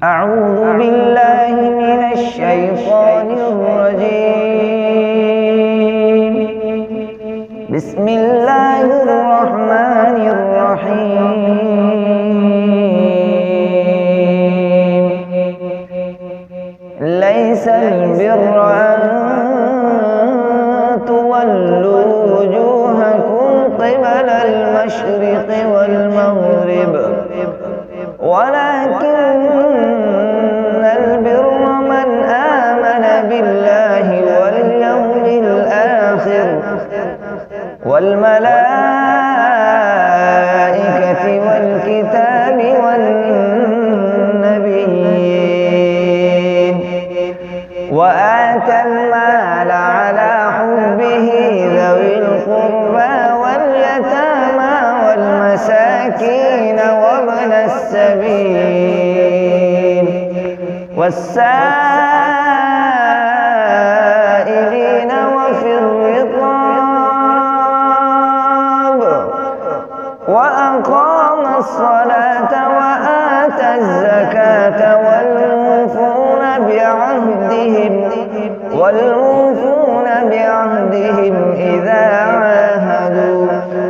أعوذ بالله من الشيطان الرجيم. بسم الله الرحمن الرحيم. ليس البر أن تولوا وجوهكم قبل المشرق والمغرب، ولكن البر من آمن بالله واليوم الآخر والملائكة والكتاب والنبيين، وآتى المال على حبه ذوي القربى واليتامى والمساكين وابن السبيل والسائلين وفي الرقاب، وأقام الصلاة وآتى الزكاة والموفون بعهدهم إذا عاهدوا،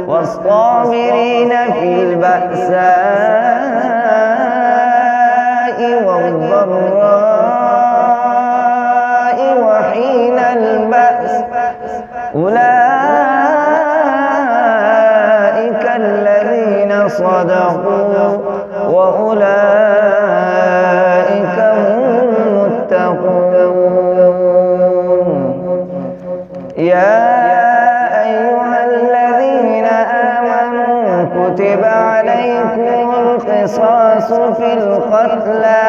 والصابرين في البأساء والضراء وحين البأس، أولئك الذين صدقوا وأولئك هم المتقون. يا أيها الذين آمنوا كتب عليكم القصاص في القتلى،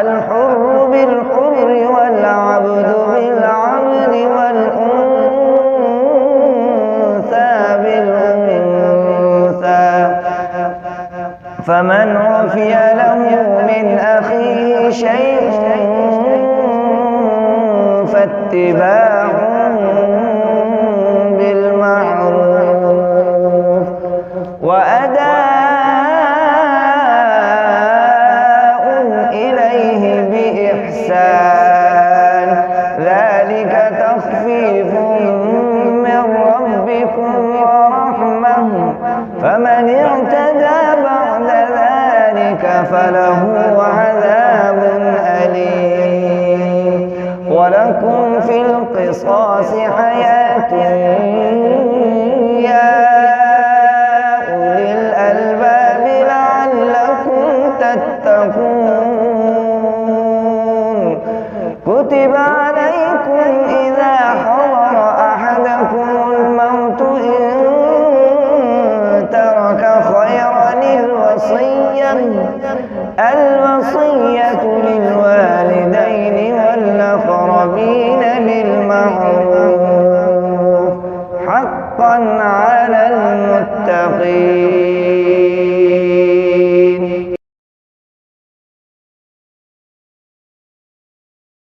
الحر بالحر والعبد بالعبد والأنثى بالأنثى، فمن عفي له من أخيه شيء فاتباع بالمعروف وأداء إليه بإحسان، ذلك تخفيف من ربكم ورحمة، فمن اعتدى بعد ذلك فله عذاب أليم. ولكم في القصاص حياة يا أولي الألباب لعلكم تتقون. كتب عليكم إذا حضر أحدكم الموت إن ترك خيرا الوصية